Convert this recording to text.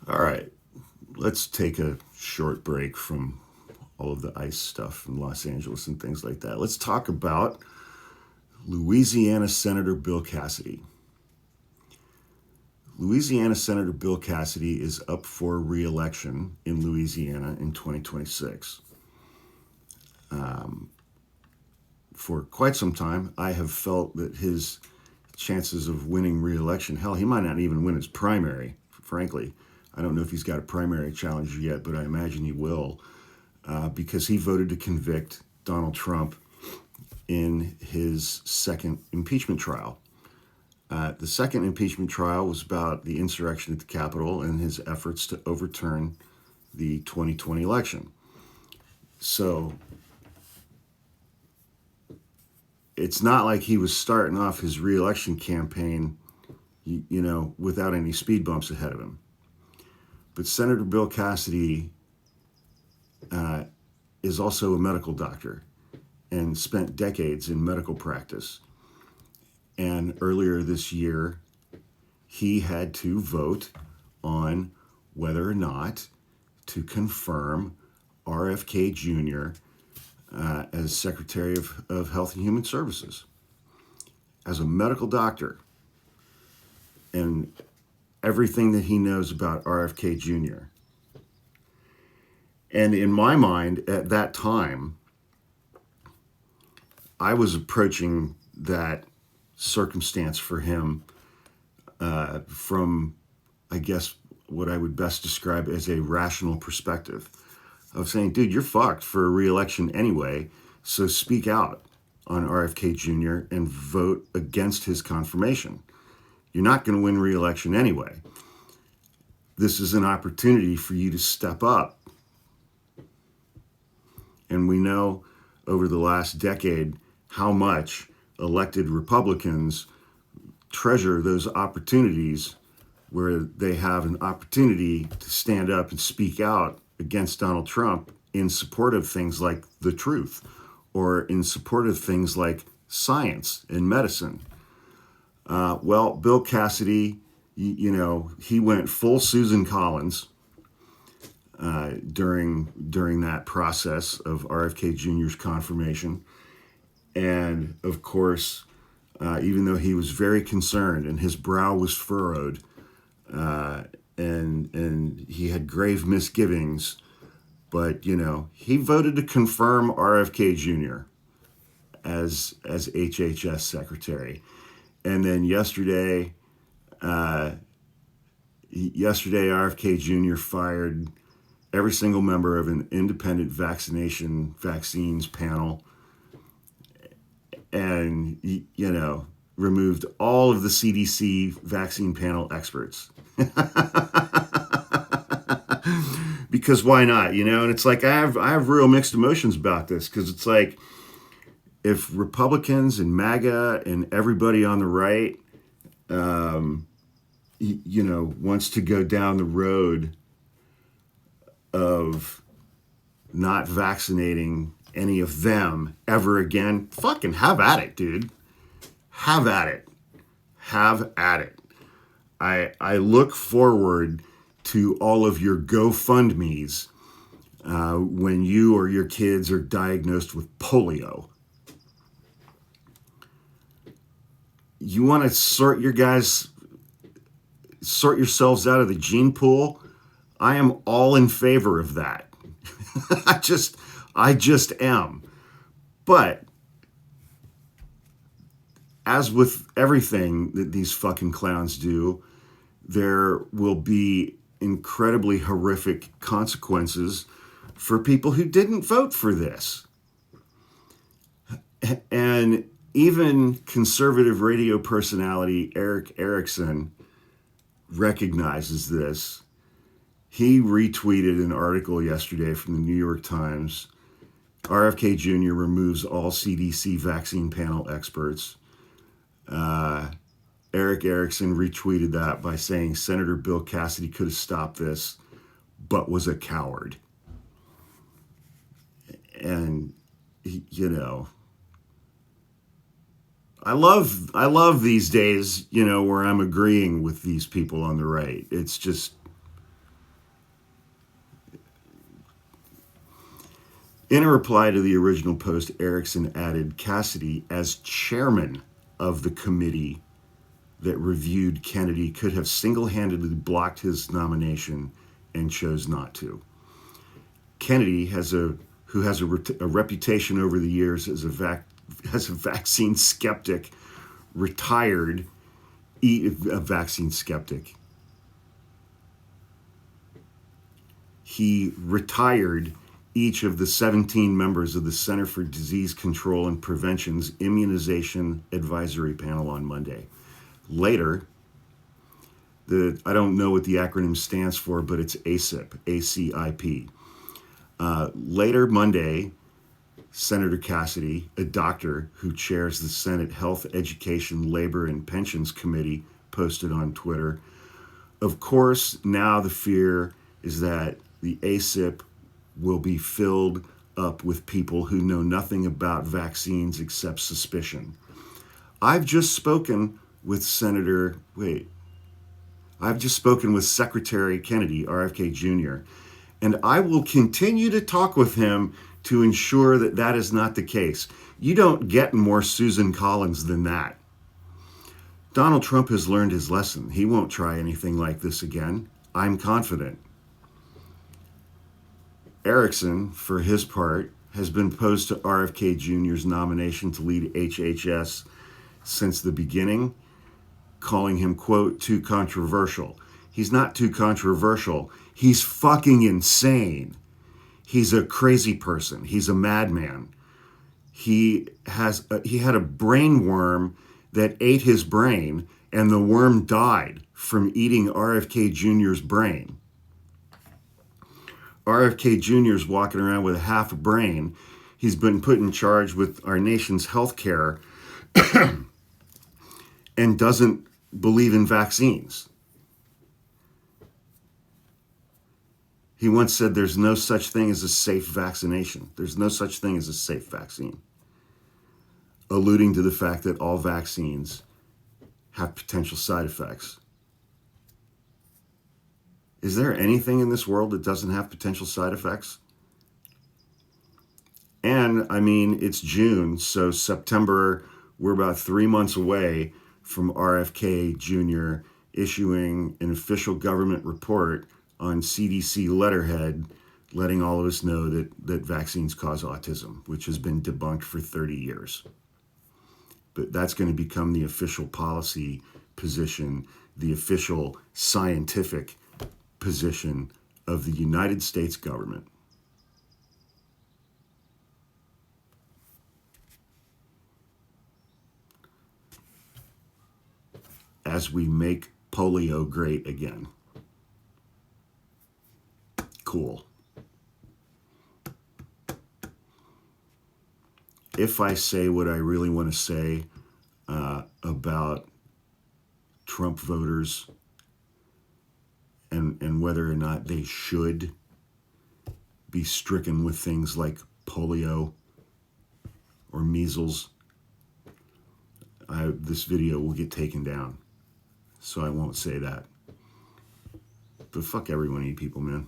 All right, let's take a short break from all of the ICE stuff in Los Angeles and things like that. Let's talk about Louisiana Senator Bill Cassidy. Louisiana Senator Bill Cassidy is up for re-election in Louisiana in 2026. For quite some time, I have felt that his chances of winning re-election, hell, he might not even win his primary, frankly. I don't know if he's got a primary challenge yet, but I imagine he will, because he voted to convict Donald Trump in his second impeachment trial. The second impeachment trial was about the insurrection at the Capitol and his efforts to overturn the 2020 election. So it's not like he was starting off his reelection campaign, without any speed bumps ahead of him. But Senator Bill Cassidy is also a medical doctor and spent decades in medical practice. And earlier this year, he had to vote on whether or not to confirm RFK Jr. As Secretary of Health and Human Services. As a medical doctor, and everything that he knows about RFK Jr. And in my mind, at that time, I was approaching that circumstance for him from, I guess, what I would best describe as a rational perspective of saying, dude, you're fucked for a re-election anyway, so speak out on RFK Jr. and vote against his confirmation. You're not going to win re-election anyway. This is an opportunity for you to step up. And we know over the last decade how much elected Republicans treasure those opportunities where they have an opportunity to stand up and speak out against Donald Trump in support of things like the truth or in support of things like science and medicine. Well, Bill Cassidy, he went full Susan Collins during that process of RFK Jr.'s confirmation. And of course, even though he was very concerned and his brow was furrowed, and he had grave misgivings, but he voted to confirm RFK Jr. as HHS secretary. And then yesterday, RFK Jr. fired every single member of an independent vaccines panel, and removed all of the CDC vaccine panel experts. Because why not? And it's like I have real mixed emotions about this, because it's like, if Republicans and MAGA and everybody on the right, wants to go down the road of not vaccinating any of them ever again, fucking have at it, dude. Have at it. Have at it. I look forward to all of your GoFundMes when you or your kids are diagnosed with polio. You want to sort yourselves out of the gene pool? I am all in favor of that. I just am. But as with everything that these fucking clowns do, there will be incredibly horrific consequences for people who didn't vote for this. And even conservative radio personality Eric Erickson recognizes this. He retweeted an article yesterday from the New York Times. RFK Jr. removes all CDC vaccine panel experts. Eric Erickson retweeted that by saying Senator Bill Cassidy could have stopped this, but was a coward. And, I love these days, where I'm agreeing with these people on the right. It's just, In a reply to the original post, Erickson added Cassidy, as chairman of the committee that reviewed Kennedy, could have single-handedly blocked his nomination and chose not to. Kennedy, who has a reputation over the years as a vaccine skeptic, retired a vaccine skeptic. He retired each of the 17 members of the Center for Disease Control and Prevention's Immunization Advisory Panel on Monday. Later, I don't know what the acronym stands for, but it's ACIP, ACIP. Later Monday, Senator Cassidy, a doctor who chairs the Senate Health, Education, Labor, and Pensions Committee, posted on Twitter, of course, now the fear is that the ACIP will be filled up with people who know nothing about vaccines except suspicion. I've just spoken with Secretary Kennedy, RFK Jr., and I will continue to talk with him to ensure that that is not the case. You don't get more Susan Collins than that. Donald Trump has learned his lesson. He won't try anything like this again. I'm confident. Erickson, for his part, has been opposed to RFK Jr.'s nomination to lead HHS since the beginning, calling him, quote, too controversial. He's not too controversial. He's fucking insane. He's a crazy person. He's a madman. He had a brain worm that ate his brain, and the worm died from eating RFK Jr.'s brain. RFK Jr. is walking around with half a brain. He's been put in charge with our nation's health care and doesn't believe in vaccines. He once said there's no such thing as a safe vaccination. There's no such thing as a safe vaccine, alluding to the fact that all vaccines have potential side effects. Is there anything in this world that doesn't have potential side effects? And I mean, it's June, so September, we're about 3 months away from RFK Jr. issuing an official government report on CDC letterhead, letting all of us know that vaccines cause autism, which has been debunked for 30 years. But that's going to become the official policy position, the official scientific position of the United States government. As we make polio great again. Cool. If I say what I really want to say about Trump voters and whether or not they should be stricken with things like polio or measles, this video will get taken down. So I won't say that. But fuck every one of you people, man.